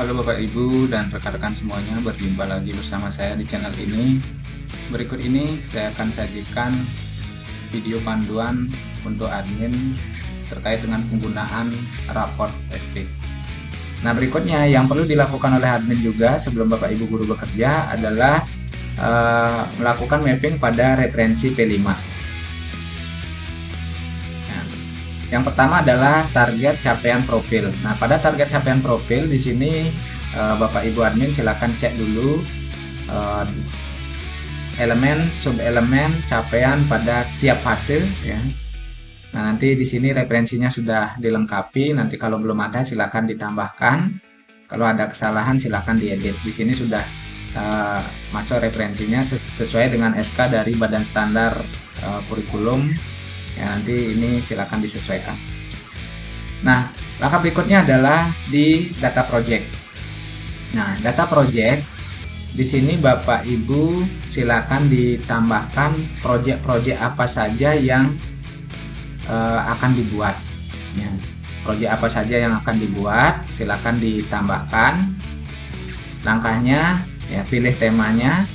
Halo Bapak Ibu dan rekan-rekan semuanya, berjumpa lagi bersama saya di channel ini. Berikut ini saya akan sajikan video panduan untuk admin terkait dengan penggunaan raport SP. Nah, berikutnya yang perlu dilakukan oleh admin juga sebelum Bapak Ibu guru bekerja adalah melakukan mapping pada referensi P5. Yang pertama adalah target capaian profil. Nah, pada target capaian profil di sini Bapak Ibu admin silakan cek dulu elemen, sub-elemen, capaian pada tiap fase ya. Nah, nanti di sini referensinya sudah dilengkapi. Nanti kalau belum ada silakan ditambahkan. Kalau ada kesalahan silakan diedit. Di sini sudah masuk referensinya sesuai dengan SK dari Badan Standar Kurikulum. Ya, nanti ini silakan disesuaikan. Nah, langkah berikutnya adalah di data project. Nah, data project di sini Bapak Ibu silakan ditambahkan project-project apa saja yang akan dibuat. Ya, project apa saja yang akan dibuat silakan ditambahkan. Langkahnya ya, pilih temanya,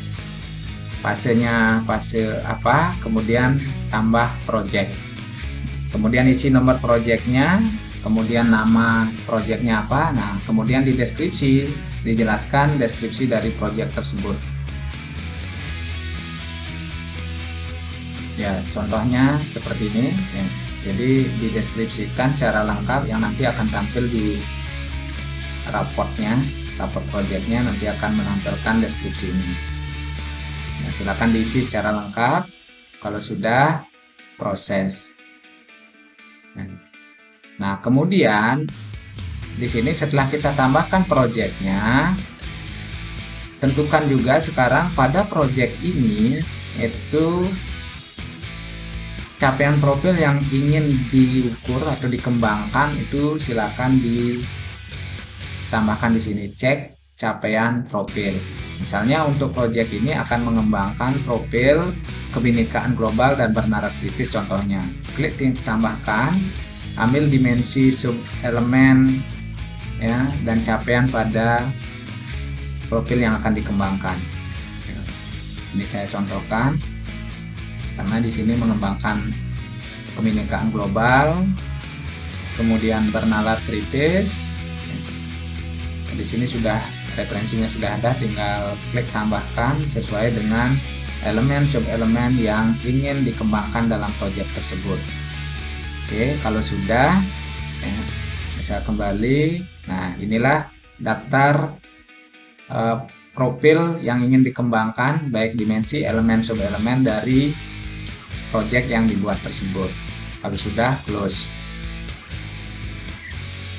fasenya fase apa, kemudian tambah project, kemudian isi nomor projectnya, kemudian nama projectnya apa. Nah, kemudian di deskripsi dijelaskan deskripsi dari project tersebut ya, contohnya seperti ini ya. Jadi dideskripsikan secara lengkap yang nanti akan tampil di raportnya, raport projectnya nanti akan menampilkan deskripsi ini. Nah, silakan diisi secara lengkap. Kalau sudah, proses. Nah, kemudian di sini setelah kita tambahkan projectnya, tentukan juga sekarang pada project ini itu capaian profil yang ingin diukur atau dikembangkan itu silakan ditambahkan di sini, cek capaian profil. Misalnya untuk project ini akan mengembangkan profil kebinekaan global dan bernada kritis contohnya. Klik tambahkan, ambil dimensi sub elemen ya dan capaian pada profil yang akan dikembangkan. Ini saya contohkan karena di sini mengembangkan kebinekaan global, kemudian bernalar kritis. Di sini sudah referensinya sudah ada, tinggal klik tambahkan sesuai dengan elemen sub-elemen yang ingin dikembangkan dalam proyek tersebut. Oke, kalau sudah ya, bisa kembali. Nah, inilah daftar profil yang ingin dikembangkan, baik dimensi, elemen, sub-elemen dari proyek yang dibuat tersebut. Kalau sudah, close.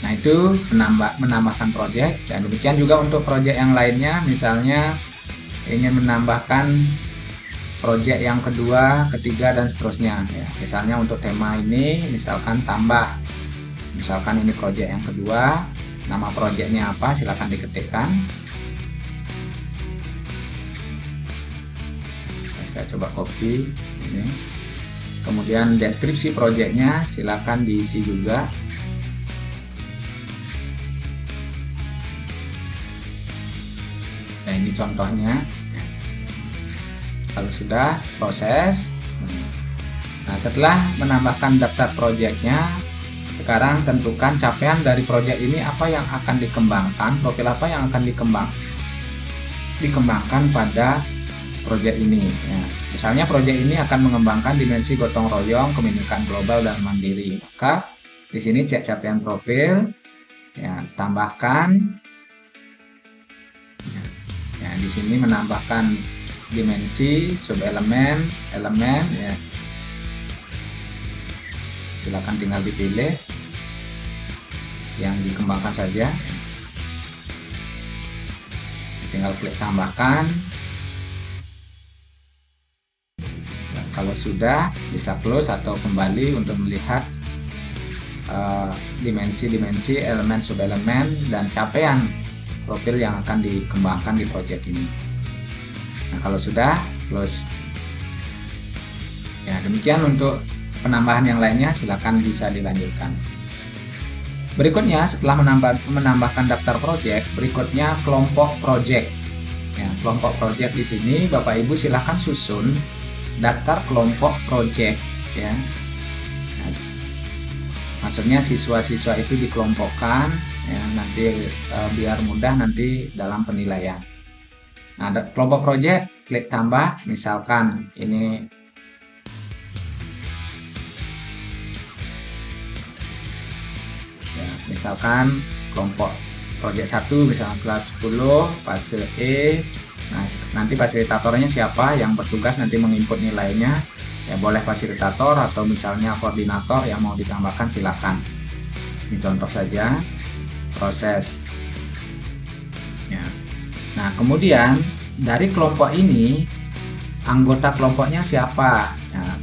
Nah, itu menambahkan project, dan demikian juga untuk project yang lainnya. Misalnya ingin menambahkan project yang kedua, ketiga, dan seterusnya ya. Misalnya untuk tema ini misalkan tambah, misalkan ini project yang kedua, nama projectnya apa silakan diketikkan. Nah, saya coba copy ini, kemudian deskripsi projectnya silakan diisi juga. Nah, ini contohnya. Kalau sudah, proses. Nah, setelah menambahkan daftar projectnya, sekarang tentukan capaian dari project ini apa yang akan dikembangkan, profil apa yang akan dikembangkan pada project ini ya. Misalnya project ini akan mengembangkan dimensi gotong royong, kebinekaan global dan mandiri. Maka di sini cek capaian profil ya, tambahkan ya, di sini menambahkan dimensi, sub-elemen, elemen ya. Silakan tinggal dipilih yang dikembangkan saja. Tinggal klik tambahkan. Nah, kalau sudah bisa close atau kembali untuk melihat dimensi-dimensi, elemen, sub-elemen dan capaian profil yang akan dikembangkan di project ini. Nah, kalau sudah, close. Ya, demikian untuk penambahan yang lainnya, silakan bisa dilanjutkan. Berikutnya setelah menambahkan daftar project, berikutnya kelompok project. Ya, kelompok project di sini Bapak Ibu silahkan susun daftar kelompok project ya. Nah, maksudnya siswa-siswa itu dikelompokkan ya, nanti biar mudah nanti dalam penilaian. Nah, kelompok project klik tambah, misalkan ini ya, misalkan kelompok project 1 misalnya kelas 10 fase E. Nah, nanti fasilitatornya siapa yang bertugas nanti menginput nilainya. Ya boleh fasilitator atau misalnya koordinator yang mau ditambahkan silakan. Ini contoh saja proses. Ya. Nah, kemudian dari kelompok ini anggota kelompoknya siapa? Nah,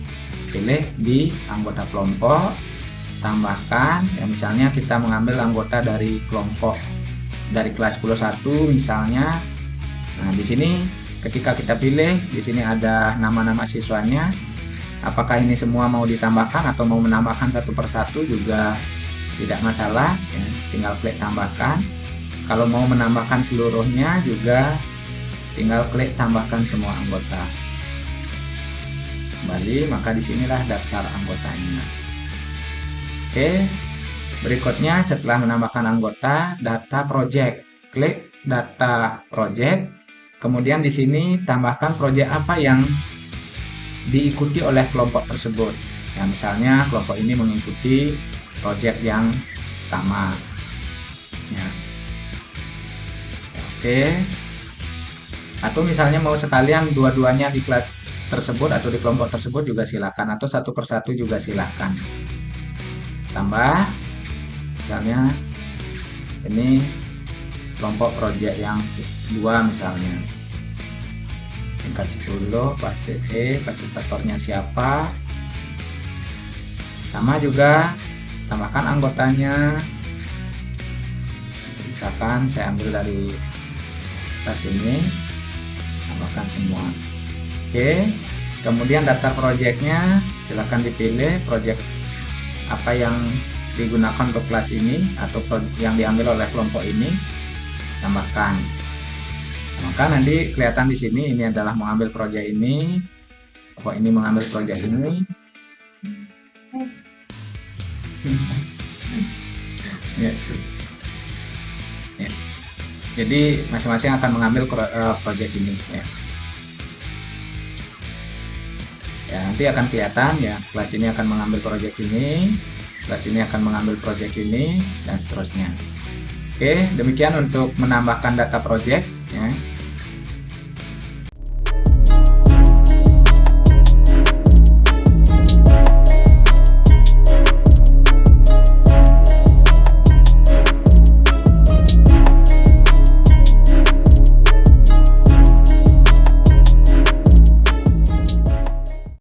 pilih di anggota kelompok, tambahkan ya, misalnya kita mengambil anggota dari kelompok dari kelas 101 misalnya. Nah, di sini ketika kita pilih, di sini ada nama-nama siswanya. Apakah ini semua mau ditambahkan atau mau menambahkan satu persatu juga tidak masalah ya, tinggal klik tambahkan. Kalau mau menambahkan seluruhnya juga tinggal klik tambahkan semua anggota. Kembali, maka disinilah daftar anggotanya. Oke, berikutnya setelah menambahkan anggota, data project. Klik data project. Kemudian di sini tambahkan project apa yang diikuti oleh kelompok tersebut. Ya, misalnya kelompok ini mengikuti project yang sama. Ya. Oke. Atau misalnya mau sekalian dua-duanya di kelas tersebut atau di kelompok tersebut juga silakan, atau satu persatu juga silakan. Tambah, misalnya ini kelompok project yang 2 misalnya. Tingkat 10 fase E, fasilitatornya siapa, sama juga tambahkan anggotanya, misalkan saya ambil dari tas ini, tambahkan semua. Oke, kemudian daftar projectnya silakan dipilih project apa yang digunakan untuk kelas ini atau yang diambil oleh kelompok ini, tambahkan. Maka nanti kelihatan di sini ini adalah mengambil proyek ini, kelompok ini mengambil proyek ini. Ya. Ya. Jadi masing-masing akan mengambil proyek ini. Ya. Ya, nanti akan kelihatan ya, kelas ini akan mengambil proyek ini, kelas ini akan mengambil proyek ini, dan seterusnya. Oke, demikian untuk menambahkan data proyek. Ya.